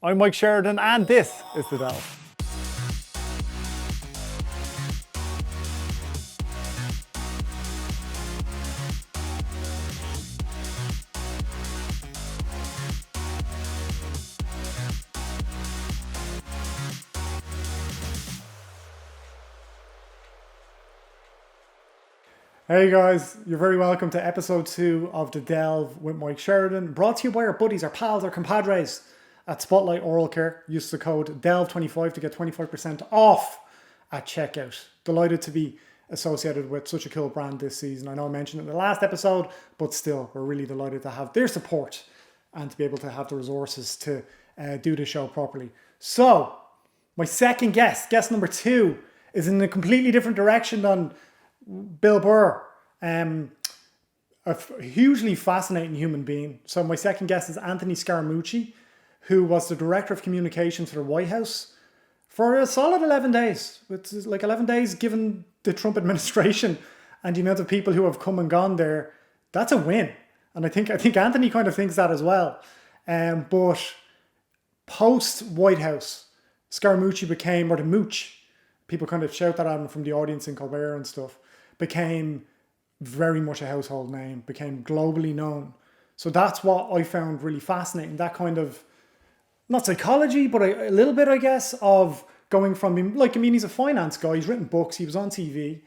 I'm Mike Sheridan, and this is The Delve. Hey guys, you're very welcome to episode 2 of The Delve with Mike Sheridan, brought to you by our buddies, our pals, our compadres at Spotlight Oral Care. Use the code DELVE25 to get 25% off at checkout. Delighted to be associated with such a cool brand this season. I know I mentioned it in the last episode, but still, we're really delighted to have their support and to be able to have the resources to do the show properly. So, my second guest number 2, is in a completely different direction than Bill Burr, a hugely fascinating human being. So my second guest is Anthony Scaramucci, who was the Director of Communications for the White House for a solid 11 days. It's like 11 days given the Trump administration and the amount of people who have come and gone there. That's a win. And I think Anthony kind of thinks that as well. But post White House, Scaramucci became, or the Mooch, people kind of shout that at him from the audience in Colbert and stuff, became very much a household name, became globally known. So that's what I found really fascinating, that kind of, not psychology, but a little bit, I guess, of going from, like, I mean, he's a finance guy, he's written books, he was on TV,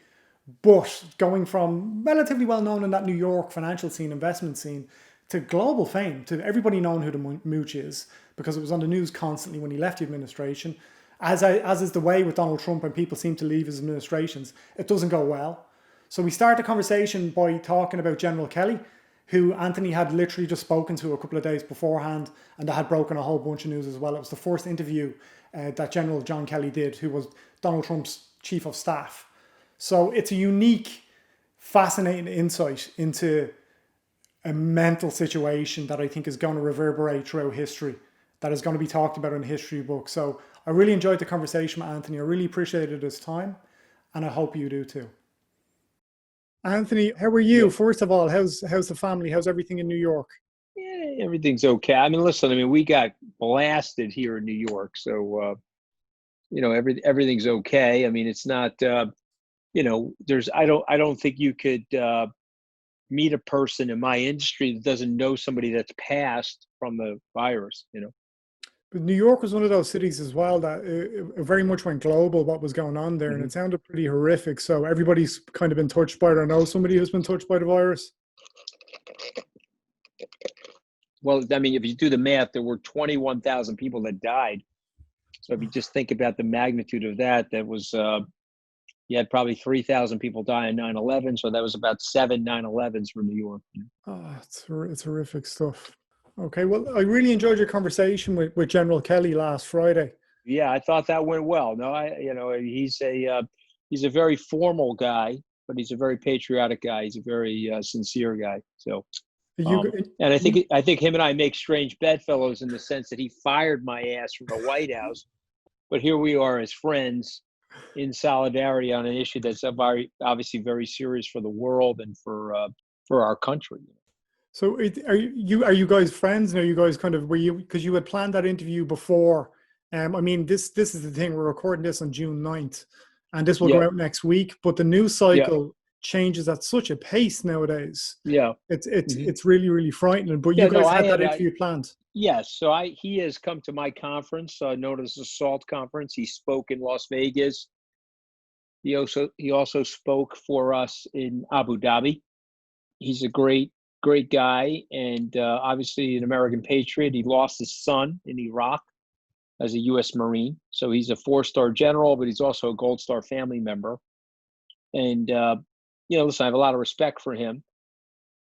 but going from relatively well known in that New York financial scene, investment scene, to global fame, to everybody knowing who the Mooch is, because it was on the news constantly when he left the administration. As is the way with Donald Trump, and people seem to leave his administrations, it doesn't go well. So we start the conversation by talking about General Kelly, who Anthony had literally just spoken to a couple of days beforehand, and that had broken a whole bunch of news as well. It was the first interview that General John Kelly did, who was Donald Trump's chief of staff. So it's a unique, fascinating insight into a mental situation that I think is going to reverberate throughout history, that is going to be talked about in a history book. So I really enjoyed the conversation with Anthony. I really appreciated his time, and I hope you do too. Anthony, how are you? Yeah. First of all, how's the family? How's everything in New York? Yeah, everything's okay. I mean, listen, I mean, we got blasted here in New York, so everything's okay. I mean, it's not, I don't think you could meet a person in my industry that doesn't know somebody that's passed from the virus. But New York was one of those cities as well that it very much went global, what was going on there, and Mhm. it sounded pretty horrific. So everybody's kind of been touched by it, or know somebody who's been touched by the virus. Well, I mean, if you do the math, there were 21,000 people that died. So if you just think about the magnitude of that, that was, you had probably 3,000 people die in 9/11. So that was about 7 9/11s for New York. Oh, it's horrific stuff. Okay, well, I really enjoyed your conversation with General Kelly last Friday. Yeah, I thought that went well. No, he's a very formal guy, but he's a very patriotic guy. He's a very sincere guy. So, You, and I think him and I make strange bedfellows in the sense that he fired my ass from the White House, but here we are as friends in solidarity on an issue that's obviously very serious for the world and for our country. So are you guys friends? And are you guys kind of, because you had planned that interview before? I mean, this is the thing. We're recording this on June 9th, and this will go Yeah, out next week. But the news yeah, cycle changes at such a pace nowadays. yeah. hmm It's really, really frightening. But you Yeah, no, guys had that interview planned. yes. So he has come to my conference, known as the SALT conference. He spoke in Las Vegas. He also spoke for us in Abu Dhabi. He's a great guy, and obviously an American patriot. He lost his son in Iraq as a U.S. Marine, so he's a 4-star general, but he's also a Gold Star family member. And listen, I have a lot of respect for him.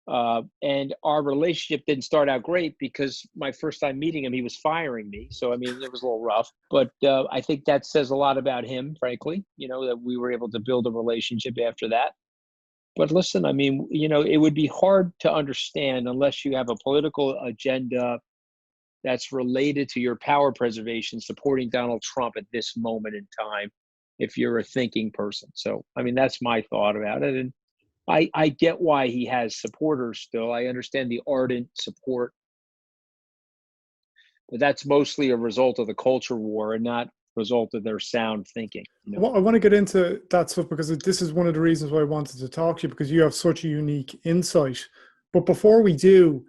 And our relationship didn't start out great because my first time meeting him, he was firing me. So, I mean, it was a little rough, but I think that says a lot about him, frankly, that we were able to build a relationship after that. But listen, I mean, it would be hard to understand unless you have a political agenda that's related to your power preservation, supporting Donald Trump at this moment in time, if you're a thinking person. So, I mean, that's my thought about it. And I get why he has supporters still. I understand the ardent support But that's mostly a result of the culture war and not a result of their sound thinking. Well, I want to get into that stuff because this is one of the reasons why I wanted to talk to you, because you have such a unique insight. But before we do,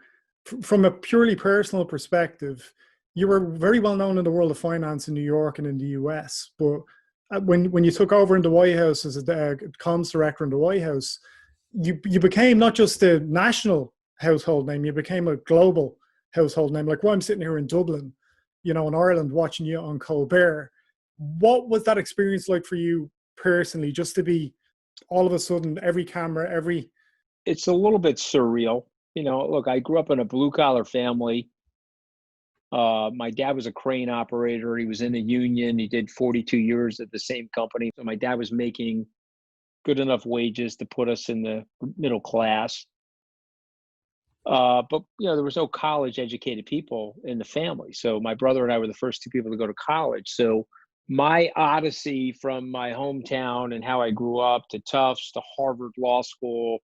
from a purely personal perspective, you were very well known in the world of finance in New York and in the US. But when you took over in the White House as a comms director in the White House, you became not just a national household name, you became a global household name. Like, well, I'm sitting here in Dublin, in Ireland, watching you on Colbert. What was that experience like for you personally, just to be all of a sudden every camera, It's a little bit surreal. Look, I grew up in a blue collar family. My dad was a crane operator. He was in the union. He did 42 years at the same company. So my dad was making good enough wages to put us in the middle class. But there was no college educated people in the family. So my brother and I were the first two people to go to college. So my odyssey from my hometown and how I grew up to Tufts, to Harvard Law School,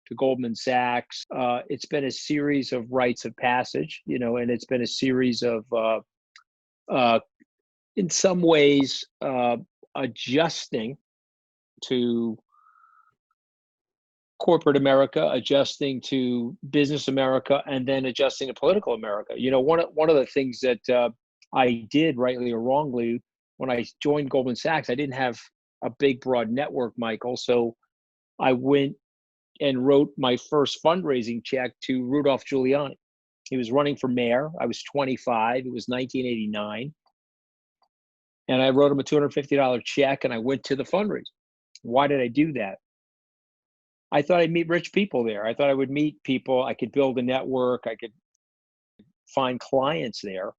to Goldman Sachs, it's been a series of rites of passage, and it's been a series of, in some ways, adjusting to corporate America, adjusting to business America, and then adjusting to political America. One of the things that I did, rightly or wrongly, when I joined Goldman Sachs, I didn't have a big, broad network, Michael. So I went and wrote my first fundraising check to Rudolph Giuliani. He was running for mayor. I was 25. It was 1989. And I wrote him a $250 check, and I went to the fundraiser. Why did I do that? I thought I'd meet rich people there. I thought I would meet people. I could build a network. I could find clients there.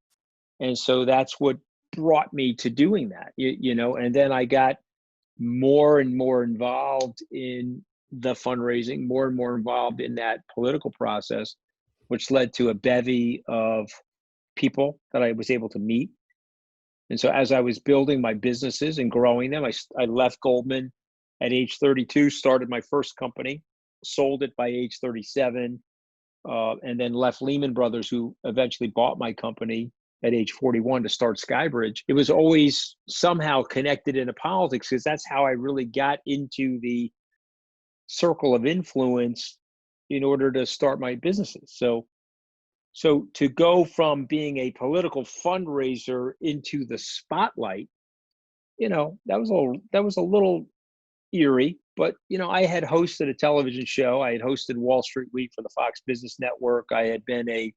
And so that's what brought me to doing that, and then I got more and more involved in the fundraising, more and more involved in that political process, which led to a bevy of people that I was able to meet. And so as I was building my businesses and growing them, I left Goldman at age 32, started my first company, sold it by age 37, and then left Lehman Brothers, who eventually bought my company at age 41 to start SkyBridge. It was always somehow connected into politics because that's how I really got into the circle of influence in order to start my businesses. So to go from being a political fundraiser into the spotlight, that was a little eerie, but I had hosted a television show. I had hosted Wall Street Week for the Fox Business Network. I had been a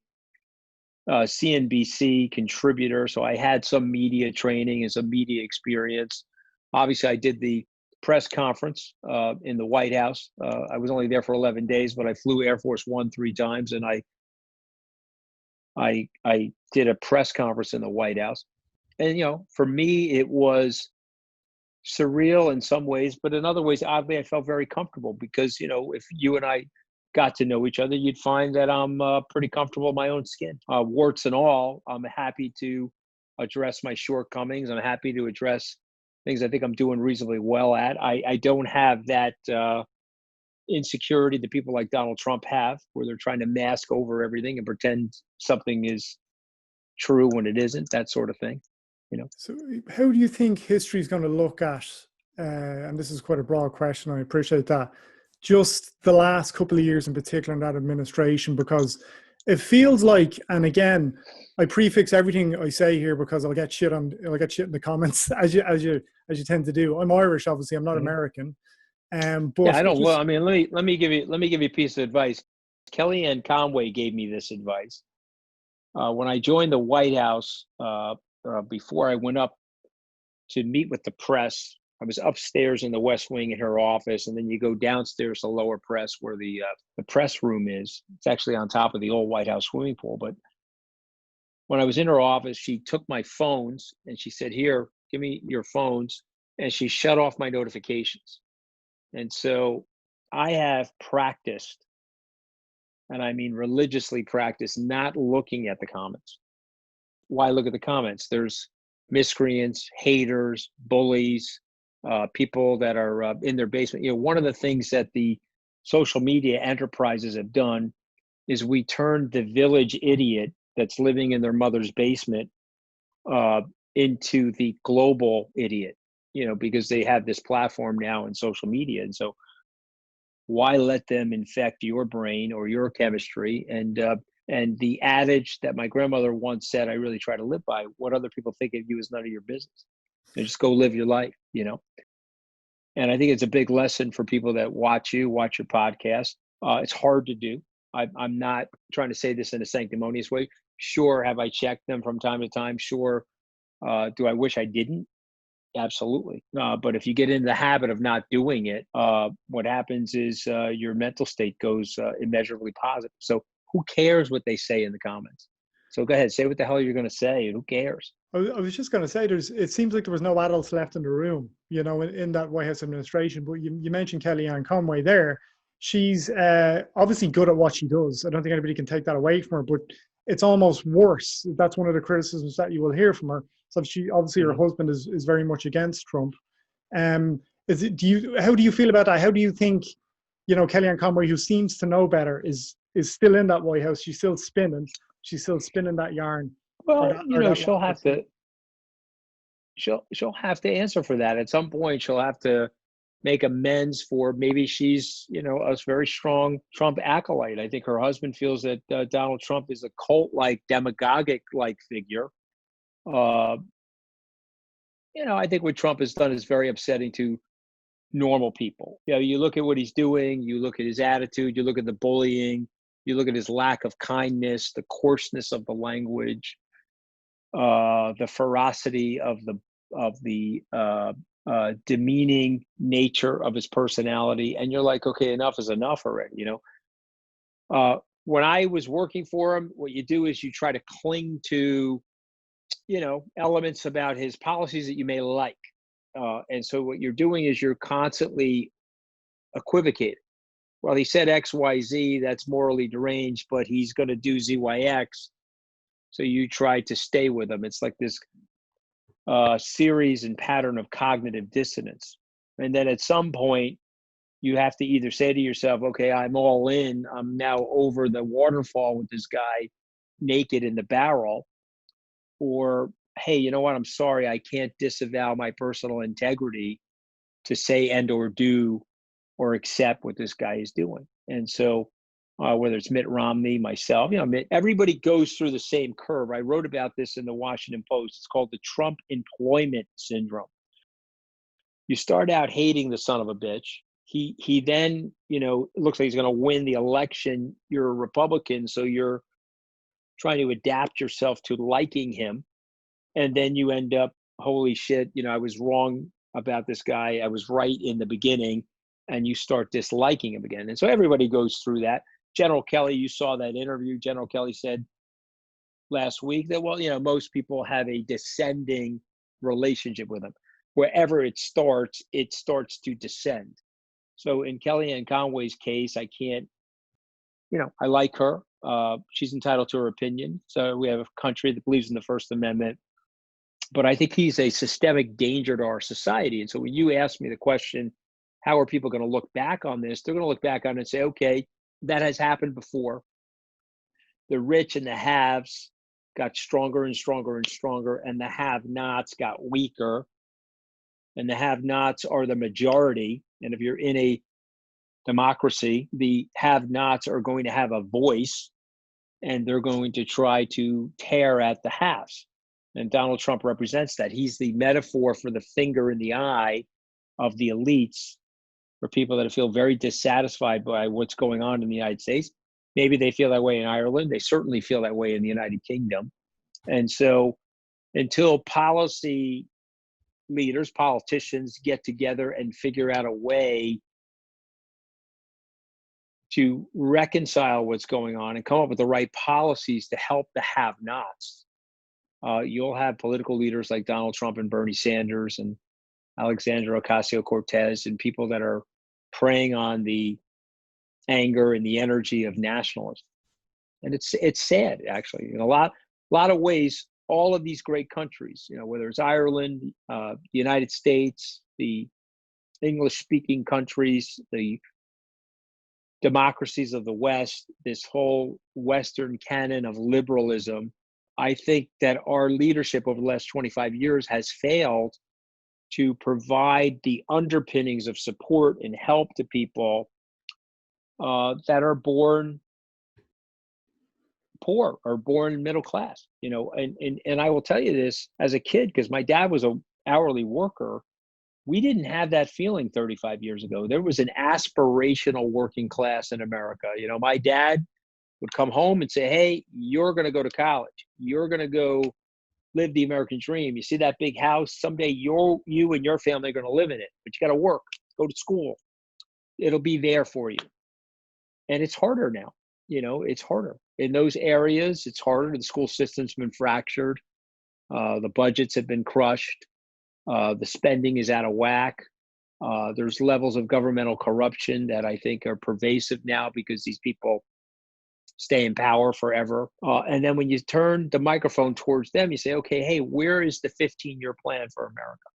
CNBC contributor, so I had some media training and some media experience. Obviously, I did the press conference in the White House. I was only there for 11 days, but I flew Air Force One 3 times, and I did a press conference in the White House. And for me, it was surreal in some ways, but in other ways, oddly, I felt very comfortable because if you and I got to know each other, you'd find that I'm pretty comfortable in my own skin. Warts and all, I'm happy to address my shortcomings. I'm happy to address things I think I'm doing reasonably well at. I don't have that insecurity that people like Donald Trump have, where they're trying to mask over everything and pretend something is true when it isn't, that sort of thing. So how do you think history is going to look at, and this is quite a broad question, I appreciate that, just the last couple of years in particular in that administration, because it feels like, and again, I prefix everything I say here because I'll get shit in the comments as you tend to do. I'm Irish, obviously. I'm not American. But yeah, I don't. Well, I mean, let me give you a piece of advice. Kelly Ann Conway gave me this advice when I joined the White House. Before I went up to meet with the press, I was upstairs in the West Wing in her office, and then you go downstairs to lower press where the press room is. It's actually on top of the old White House swimming pool. But when I was in her office, she took my phones and she said, "Here, give me your phones," and she shut off my notifications. And so I have practiced, and I mean religiously practiced, not looking at the comments. Why look at the comments? There's miscreants, haters, bullies, people that are in their basement. One of the things that the social media enterprises have done is we turned the village idiot that's living in their mother's basement into the global idiot, because they have this platform now in social media. And so why let them infect your brain or your chemistry? And the adage that my grandmother once said, I really try to live by: what other people think of you is none of your business. And just go live your life, And I think it's a big lesson for people that watch your podcast. It's hard to do. I'm not trying to say this in a sanctimonious way. Sure, have I checked them from time to time? Sure. Do I wish I didn't? Absolutely. But if you get into the habit of not doing it, what happens is your mental state goes immeasurably positive. So who cares what they say in the comments? So go ahead, say what the hell you're going to say. Who cares? I was just going to say, it seems like there was no adults left in the room, in that White House administration. But you mentioned Kellyanne Conway there. She's obviously good at what she does. I don't think anybody can take that away from her, but it's almost worse. That's one of the criticisms that you will hear from her. So she, obviously, her husband is very much against Trump. How do you feel about that? How do you think, Kellyanne Conway, who seems to know better, is still in that White House? She's still spinning that yarn. Well, she'll have to. She'll have to answer for that at some point. She'll have to make amends for, maybe she's a very strong Trump acolyte. I think her husband feels that Donald Trump is a cult-like, demagogic-like figure. I think what Trump has done is very upsetting to normal people. You look at what he's doing, you look at his attitude, you look at the bullying, you look at his lack of kindness, the coarseness of the language, the ferocity of the demeaning nature of his personality, and you're like, okay, enough is enough already. When I was working for him, what you do is you try to cling to elements about his policies that you may like, and so what you're doing is you're constantly equivocating. Well, he said XYZ, that's morally deranged, but he's going to do ZYX. So you try to stay with him. It's like this series and pattern of cognitive dissonance. And then at some point, you have to either say to yourself, okay, I'm all in. I'm now over the waterfall with this guy naked in the barrel. Or, hey, you know what? I'm sorry. I can't disavow my personal integrity to say and or do or accept what this guy is doing. And so whether it's Mitt Romney, myself, everybody goes through the same curve. I wrote about this in the Washington Post. It's called the Trump employment syndrome. You start out hating the son of a bitch. He then, it looks like he's going to win the election. You're a Republican, so you're trying to adapt yourself to liking him. And then you end up, holy shit, I was wrong about this guy. I was right in the beginning. And you start disliking him again. And so everybody goes through that. General Kelly, you saw that interview. General Kelly said last week that, most people have a descending relationship with him. Wherever it starts to descend. So in Kellyanne Conway's case, I can't, I like her. She's entitled to her opinion. So we have a country that believes in the First Amendment. But I think he's a systemic danger to our society. And so when you ask me the question, how are people going to look back on this? They're going to look back on it and say, okay, that has happened before. The rich and the haves got stronger and stronger and stronger, and the have-nots got weaker. And the have-nots are the majority. And if you're in a democracy, the have-nots are going to have a voice, and they're going to try to tear at the haves. And Donald Trump represents that. He's the metaphor for the finger in the eye of the elites, for people that feel very dissatisfied by what's going on in the United States. Maybe they feel that way in Ireland. They certainly feel that way in the United Kingdom. And so until policy leaders, politicians get together and figure out a way to reconcile what's going on and come up with the right policies to help the have-nots, you'll have political leaders like Donald Trump and Bernie Sanders and Alexandria Ocasio-Cortez and people that are preying on the anger and the energy of nationalism. And it's sad, actually. In a lot of ways, all of these great countries, whether it's Ireland, the United States, the English-speaking countries, the democracies of the West, this whole Western canon of liberalism, I think that our leadership over the last 25 years has failed to provide the underpinnings of support and help to people that are born poor or born middle class, and I will tell you this as a kid, because my dad was an hourly worker. We didn't have that feeling 35 years ago. There was an aspirational working class in America. My dad would come home and say, hey, you're going to go to college. You're going to go live the American dream. You see that big house? Someday you and your family are going to live in it, but you got to work, go to school. It'll be there for you. And it's harder now. It's harder. In those areas, it's harder. The school system's been fractured. The budgets have been crushed. The spending is out of whack. There's levels of governmental corruption that I think are pervasive now because these people stay in power forever. And then when you turn the microphone towards them, you say, okay, hey, where is the 15-year plan for America?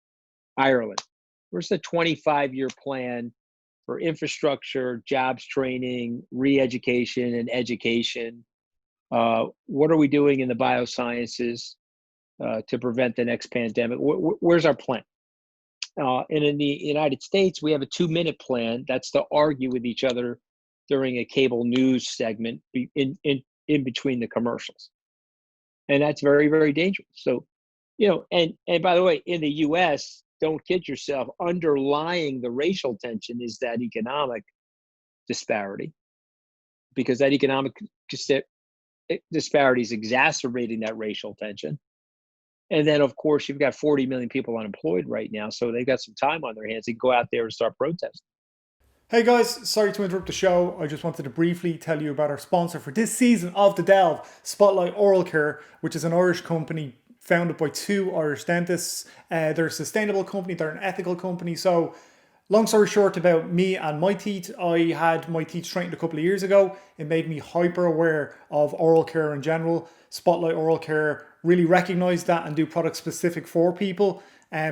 Ireland. Where's the 25-year plan for infrastructure, jobs training, re-education, and education? What are we doing in the biosciences to prevent the next pandemic? Where's our plan? And in the United States, we have a 2-minute plan. That's to argue with each other during a cable news segment in between the commercials. And that's very, very dangerous. So, and by the way, in the US, don't kid yourself, underlying the racial tension is that economic disparity, because that economic disparity is exacerbating that racial tension. And then, of course, you've got 40 million people unemployed right now, so they've got some time on their hands. They can go out there and start protesting. Hey guys, sorry to interrupt the show. I just wanted to briefly tell you about our sponsor for this season of The Delve, Spotlight Oral Care, which is an Irish company founded by 2 Irish dentists. They're a sustainable company, they're an ethical company. So long story short about me and my teeth, I had my teeth straightened a couple of years ago. It made me hyper aware of oral care in general. Spotlight Oral Care really recognize that and do products specific for people.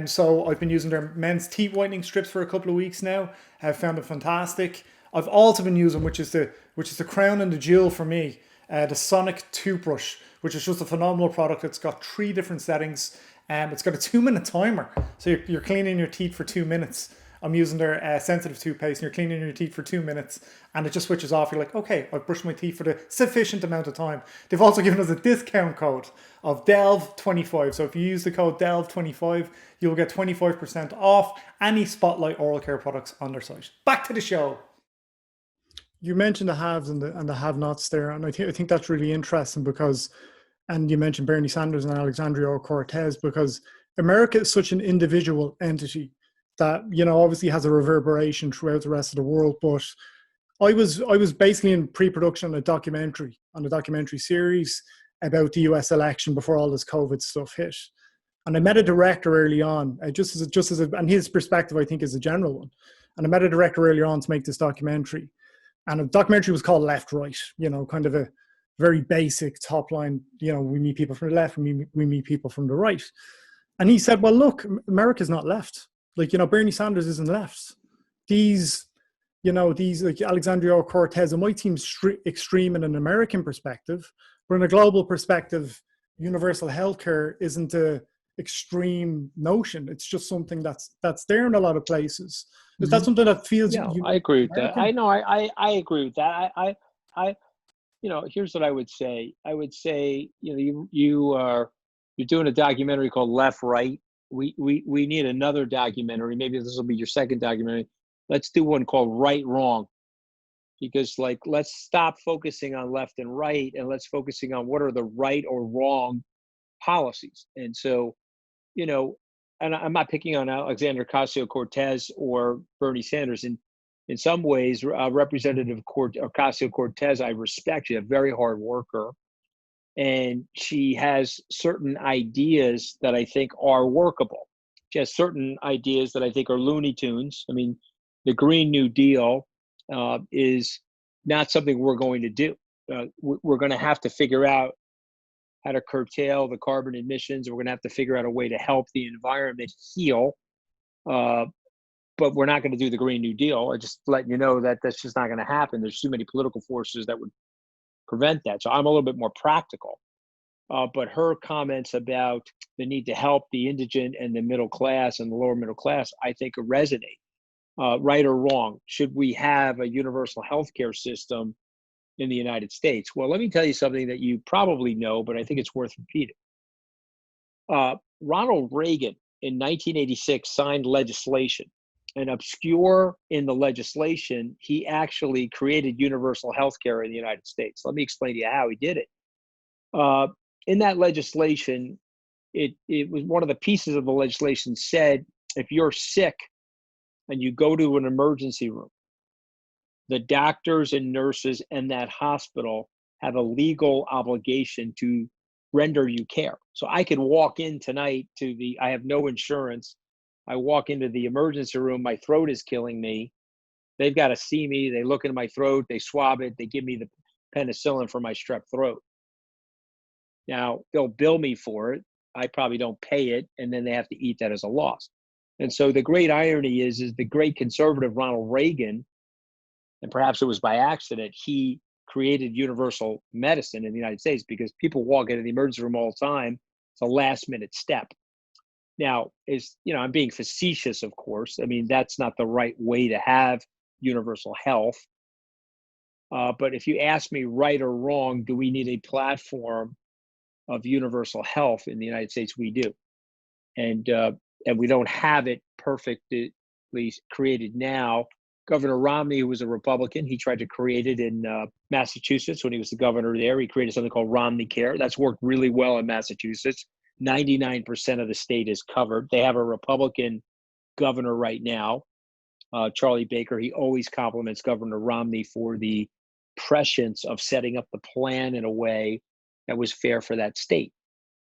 So I've been using their men's teeth whitening strips for a couple of weeks now. I've found it fantastic. I've also been using, which is the crown and the jewel for me, the Sonic toothbrush, which is just a phenomenal product. It's got 3 different settings. It's got a 2-minute timer, so you're cleaning your teeth for 2 minutes. I'm using their sensitive toothpaste, and you're cleaning your teeth for 2 minutes, and it just switches off. You're like, okay, I've brushed my teeth for the sufficient amount of time. They've also given us a discount code of DELVE25. So if you use the code DELVE25, you'll get 25% off any Spotlight Oral Care products on their site. Back to the show. You mentioned the haves and the have-nots there, and I think that's really interesting because, and you mentioned Bernie Sanders and Ocasio-Cortez, because America is such an individual entity that, obviously has a reverberation throughout the rest of the world. But I was basically in pre-production on a documentary series about the US election before all this COVID stuff hit. And I met a director early on, and his perspective, I think, is a general one. And I met a director earlier on to make this documentary. And the documentary was called Left Right, kind of a very basic top line, we meet people from the left, we meet people from the right. And he said, well, look, America's not left. Like, Bernie Sanders isn't left. These like Alexandria-Cortez, and my team's extreme in an American perspective, but in a global perspective, universal healthcare isn't a extreme notion. It's just something that's there in a lot of places. Is that something that feels? Yeah, I agree with that. I know. I agree with that. I here's what I would say. I would say, you're doing a documentary called Left Right. We need another documentary. Maybe this will be your second documentary. Let's do one called Right Wrong, because let's stop focusing on left and right, and let's focusing on what are the right or wrong policies. And so, and I'm not picking on Alexander Ocasio-Cortez or Bernie Sanders. In some ways, Representative Ocasio-Cortez, I respect. She's a very hard worker, and she has certain ideas that I think are workable. She has certain ideas that I think are Looney Tunes. I mean, the Green New Deal is not something we're going to do. We're going to have to figure out how to curtail the carbon emissions. We're going to have to figure out a way to help the environment heal. but we're not going to do the Green New Deal. I just letting you know that that's just not going to happen. There's too many political forces that would prevent that. So I'm a little bit more practical. But her comments about the need to help the indigent and the middle class and the lower middle class, I think resonate. Right or wrong, should we have a universal health care system in the United States? Well, let me tell you something that you probably know, but I think it's worth repeating. Ronald Regan in 1986 signed legislation, and obscure in the legislation, he actually created universal health care in the United States. Let me explain to you how he did it. In that legislation, it was one of the pieces of the legislation said, if you're sick and you go to an emergency room, the doctors and nurses in that hospital have a legal obligation to render you care. So I could walk in tonight I have no insurance. I walk into the emergency room, my throat is killing me. They've got to see me. They look into my throat, they swab it, they give me the penicillin for my strep throat. Now, they'll bill me for it. I probably don't pay it, and then they have to eat that as a loss. And so the great irony is the great conservative Ronald Reagan, and perhaps it was by accident, he created universal medicine in the United States because people walk into the emergency room all the time. It's a last minute step. Now, I'm being facetious, of course. I mean, that's not the right way to have universal health. But if you ask me right or wrong, do we need a platform of universal health in the United States? We do. And we don't have it perfectly created now. Governor Romney, who was a Republican, he tried to create it in Massachusetts when he was the governor there. He created something called Romney Care. That's worked really well in Massachusetts. 99% of the state is covered. They have a Republican governor right now, Charlie Baker. He always compliments Governor Romney for the prescience of setting up the plan in a way that was fair for that state.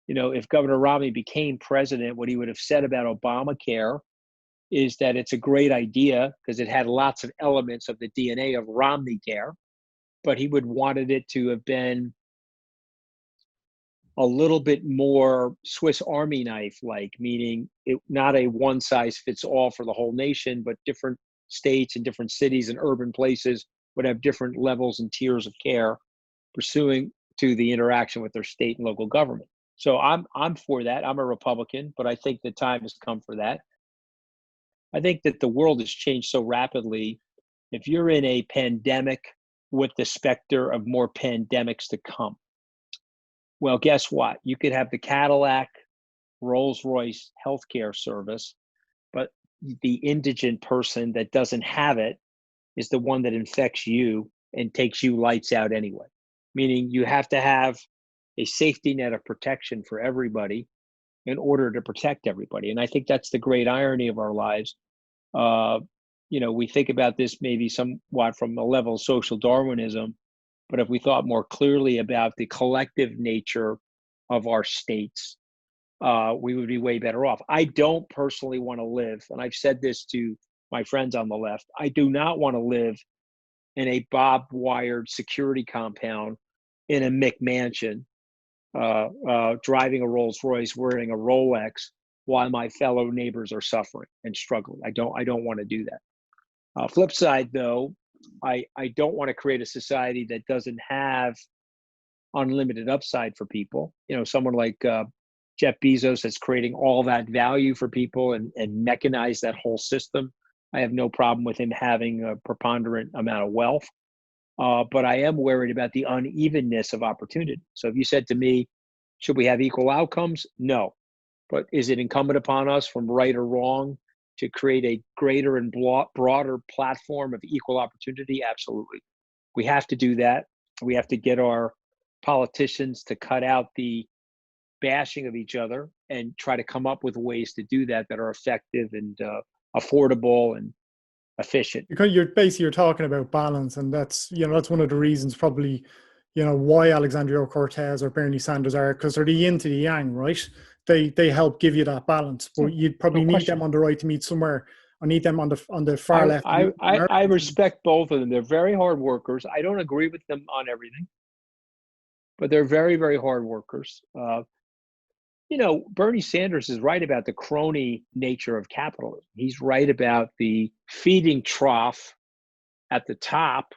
If Governor Romney became president, what he would have said about Obamacare is that it's a great idea because it had lots of elements of the DNA of Romney Care, but he would wanted it to have been a little bit more Swiss Army knife-like, meaning not a one-size-fits-all for the whole nation, but different states and different cities and urban places would have different levels and tiers of care pursuing to the interaction with their state and local government. So I'm for that. I'm a Republican, but I think the time has come for that. I think that the world has changed so rapidly. If you're in a pandemic with the specter of more pandemics to come, well, guess what? You could have the Cadillac, Rolls-Royce healthcare service, but the indigent person that doesn't have it is the one that infects you and takes you lights out anyway. Meaning you have to have a safety net of protection for everybody in order to protect everybody. And I think that's the great irony of our lives. We think about this maybe somewhat from a level of social Darwinism, but if we thought more clearly about the collective nature of our states, we would be way better off. I don't personally want to live, and I've said this to my friends on the left, I do not want to live in a barbed-wired security compound in a McMansion, driving a Rolls Royce, wearing a Rolex, while my fellow neighbors are suffering and struggling. I don't want to do that. Flip side, though, I don't want to create a society that doesn't have unlimited upside for people. Someone like Jeff Bezos that's creating all that value for people and mechanize that whole system. I have no problem with him having a preponderant amount of wealth. But I am worried about the unevenness of opportunity. So if you said to me, should we have equal outcomes? No. But is it incumbent upon us from right or wrong to create a greater and broader platform of equal opportunity? Absolutely. We have to do that. We have to get our politicians to cut out the bashing of each other and try to come up with ways to do that are effective and affordable and efficient. Because you're talking about balance, and that's one of the reasons probably why Ocasio-Cortez or Bernie Sanders are, because they're the yin to the yang, right? They help give you that balance, but you'd probably need them on the right to meet somewhere. I need them on the far left. I respect both of them. They're very hard workers. I don't agree with them on everything, but they're very, very hard workers. Bernie Sanders is right about the crony nature of capitalism. He's right about the feeding trough at the top.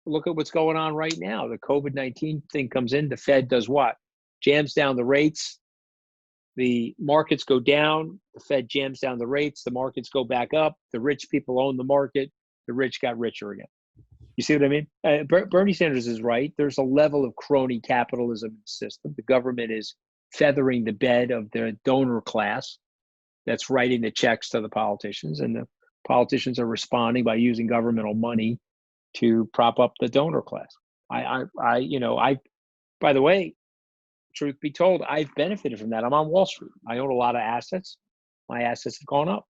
Look at what's going on right now. The COVID-19 thing comes in. The Fed does what? Jams down the rates. The markets go down. The Fed jams down the rates. The markets go back up. The rich people own the market. The rich got richer again. You see what I mean? Bernie Sanders is right. There's a level of crony capitalism in the system. The government is feathering the bed of the donor class that's writing the checks to the politicians, and the politicians are responding by using governmental money to prop up the donor class. By the way, truth be told, I've benefited from that. I'm on Wall Street. I own a lot of assets. My assets have gone up.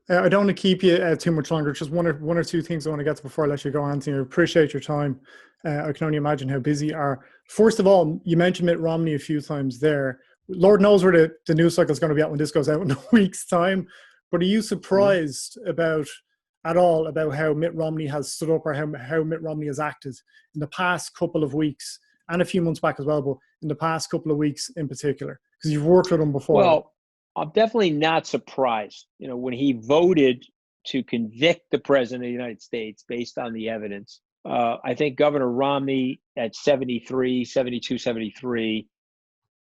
I don't want to keep you too much longer. Just one or two things I want to get to before I let you go, Anthony. I appreciate your time. I can only imagine how busy you are. First of all, you mentioned Mitt Romney a few times there. Lord knows where the news cycle is going to be at when this goes out in a week's time. But are you surprised at all about how Mitt Romney has stood up, or how Mitt Romney has acted in the past couple of weeks, and a few months back as well, but in the past couple of weeks in particular? Because you've worked with him before. Well, I'm definitely not surprised. when he voted to convict the president of the United States based on the evidence, I think Governor Romney at 72, 73,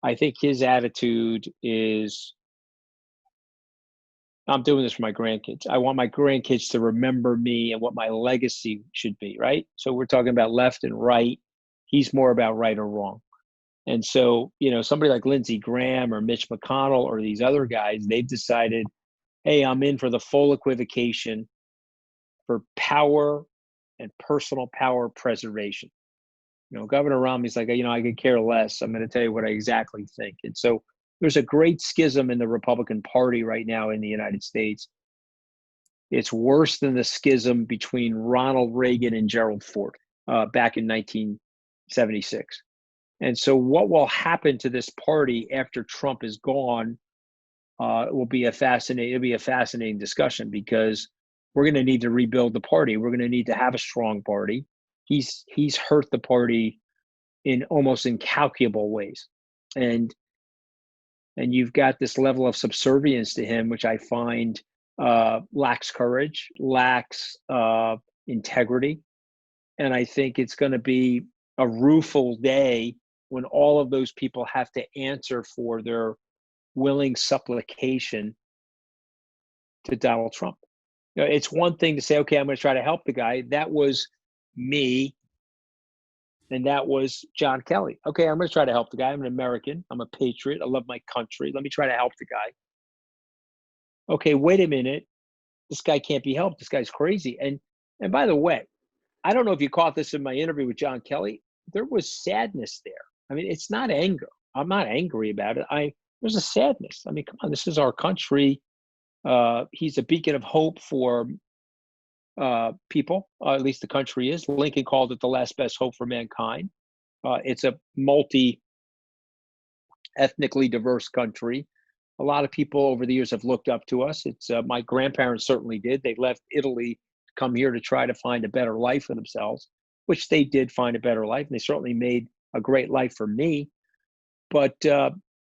I think his attitude is, I'm doing this for my grandkids. I want my grandkids to remember me and what my legacy should be, right? So we're talking about left and right. He's more about right or wrong. And so, somebody like Lindsey Graham or Mitch McConnell or these other guys, they've decided, hey, I'm in for the full equivocation for power and personal power preservation. Governor Romney's like, I could care less. I'm going to tell you what I exactly think. And so there's a great schism in the Republican Party right now in the United States. It's worse than the schism between Ronald Reagan and Gerald Ford back in 1976. And so what will happen to this party after Trump is gone will be a fascinating discussion, because we're going to need to rebuild the party. We're going to need to have a strong party. He's hurt the party in almost incalculable ways. And you've got this level of subservience to him, which I find lacks courage, lacks integrity. And I think it's going to be a rueful day when all of those people have to answer for their willing supplication to Donald Trump. It's one thing to say, okay, I'm going to try to help the guy. That was me. And that was John Kelly. Okay, I'm going to try to help the guy. I'm an American. I'm a patriot. I love my country. Let me try to help the guy. Okay, wait a minute. This guy can't be helped. This guy's crazy. And by the way, I don't know if you caught this in my interview with John Kelly. There was sadness there. I mean, it's not anger. I'm not angry about it. There's a sadness. I mean, come on, this is our country. He's a beacon of hope for people, at least the country is. Lincoln called it the last best hope for mankind. It's a multi-ethnically diverse country. A lot of people over the years have looked up to us. It's my grandparents certainly did. They left Italy to come here to try to find a better life for themselves, which they did find a better life. And they certainly made a great life for me. But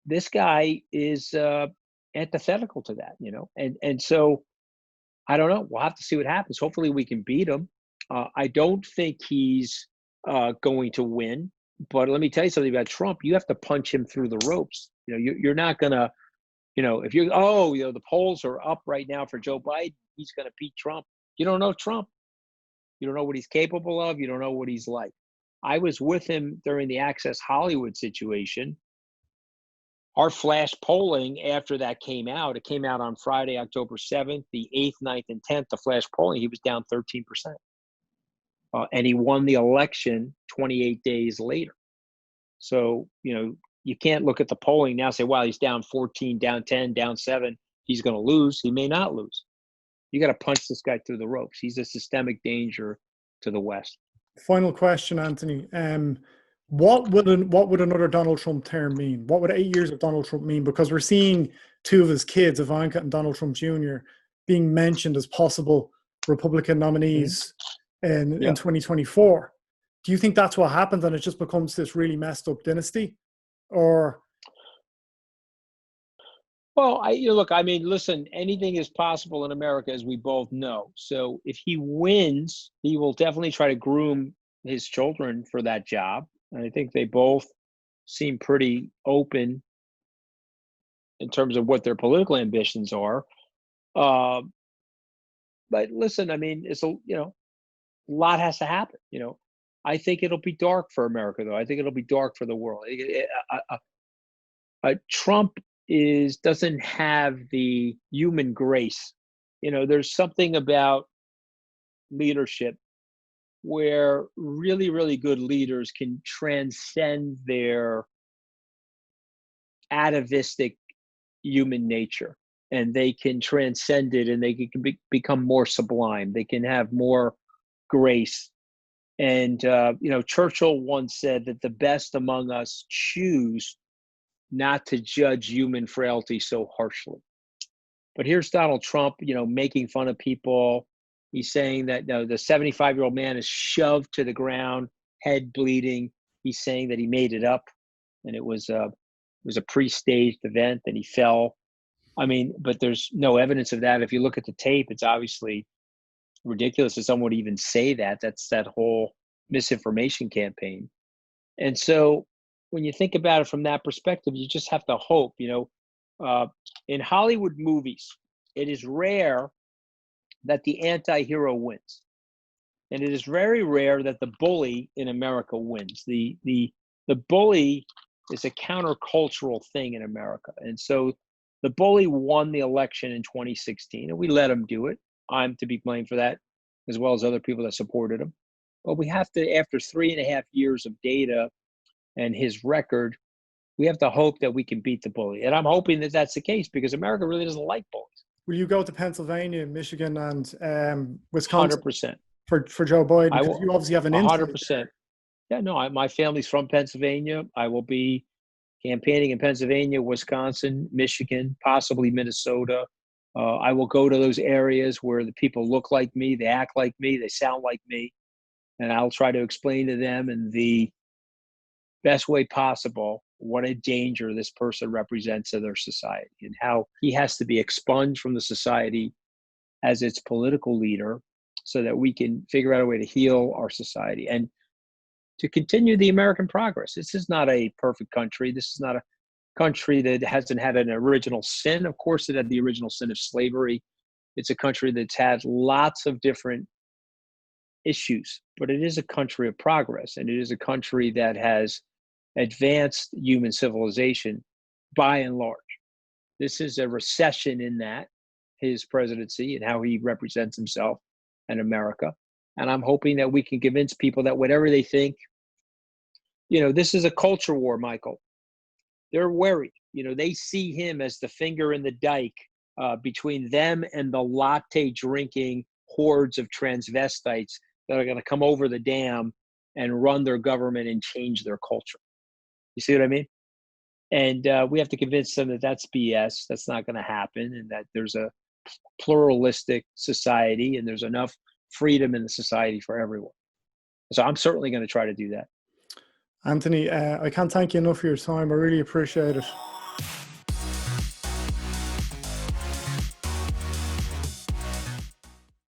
this guy is antithetical to that, and so I don't know. We'll have to see what happens. Hopefully we can beat him. I don't think he's going to win. But let me tell you something about Trump. You have to punch him through the ropes. You're not going to, if the polls are up right now for Joe Biden, he's going to beat Trump. You don't know Trump. You don't know what he's capable of. You don't know what he's like. I was with him during the Access Hollywood situation. Our flash polling after that came out, it came out on Friday, October 7th, the 8th, 9th, and 10th, the flash polling, he was down 13%. And he won the election 28 days later. So, you can't look at the polling now and say, wow, he's down 14, down 10, down 7. He's going to lose. He may not lose. You got to punch this guy through the ropes. He's a systemic danger to the West. Final question, Anthony. What would another Donald Trump term mean? What would 8 years of Donald Trump mean? Because we're seeing two of his kids, Ivanka and Donald Trump Jr., being mentioned as possible Republican nominees in 2024. Do you think that's what happens and it just becomes this really messed up dynasty? Or Well, look, I mean, listen, anything is possible in America, as we both know. So if he wins, he will definitely try to groom his children for that job. And I think they both seem pretty open in terms of what their political ambitions are. Uh, but listen, I mean, it's a lot has to happen. I think it'll be dark for America, though. I think it'll be dark for the world. Trump doesn't have the human grace. There's something about leadership where really, really good leaders can transcend their atavistic human nature, and they can transcend it, and they can become more sublime. They can have more grace. And Churchill once said that the best among us choose not to judge human frailty so harshly. But here's Donald Trump, making fun of people. He's saying that the 75-year-old man is shoved to the ground, head bleeding. He's saying that he made it up, and it was a pre-staged event, and he fell. I mean, but there's no evidence of that. If you look at the tape, it's obviously ridiculous that someone would even say that. That's that whole misinformation campaign. And so when you think about it from that perspective, you just have to hope. In Hollywood movies, it is rare that the anti-hero wins. And it is very rare that the bully in America wins. The bully is a countercultural thing in America. And so the bully won the election in 2016, and we let him do it. I'm to be blamed for that, as well as other people that supported him. But we have to, after 3.5 years of data and his record, we have to hope that we can beat the bully. And I'm hoping that that's the case, because America really doesn't like bullies. Will you go to Pennsylvania, Michigan, and Wisconsin 100%. for Joe Biden? I Because will, you obviously have an insight. 100%. Yeah, no, my family's from Pennsylvania. I will be campaigning in Pennsylvania, Wisconsin, Michigan, possibly Minnesota. I will go to those areas where the people look like me, they act like me, they sound like me. And I'll try to explain to them in the best way possible what a danger this person represents to their society, and how he has to be expunged from the society as its political leader, so that we can figure out a way to heal our society and to continue the American progress. This is not a perfect country. This is not a country that hasn't had an original sin. Of course, it had the original sin of slavery. It's a country that's had lots of different issues, but it is a country of progress, and it is a country that has advanced human civilization by and large. This is a recession in that, his presidency and how he represents himself and America. And I'm hoping that we can convince people that whatever they think, this is a culture war, Michael. They're worried. They see him as the finger in the dike between them and the latte drinking hordes of transvestites that are going to come over the dam and run their government and change their culture. You see what I mean? And we have to convince them that that's BS. That's not going to happen, and that there's a pluralistic society and there's enough freedom in the society for everyone. So I'm certainly going to try to do that. Anthony, I can't thank you enough for your time. I really appreciate it.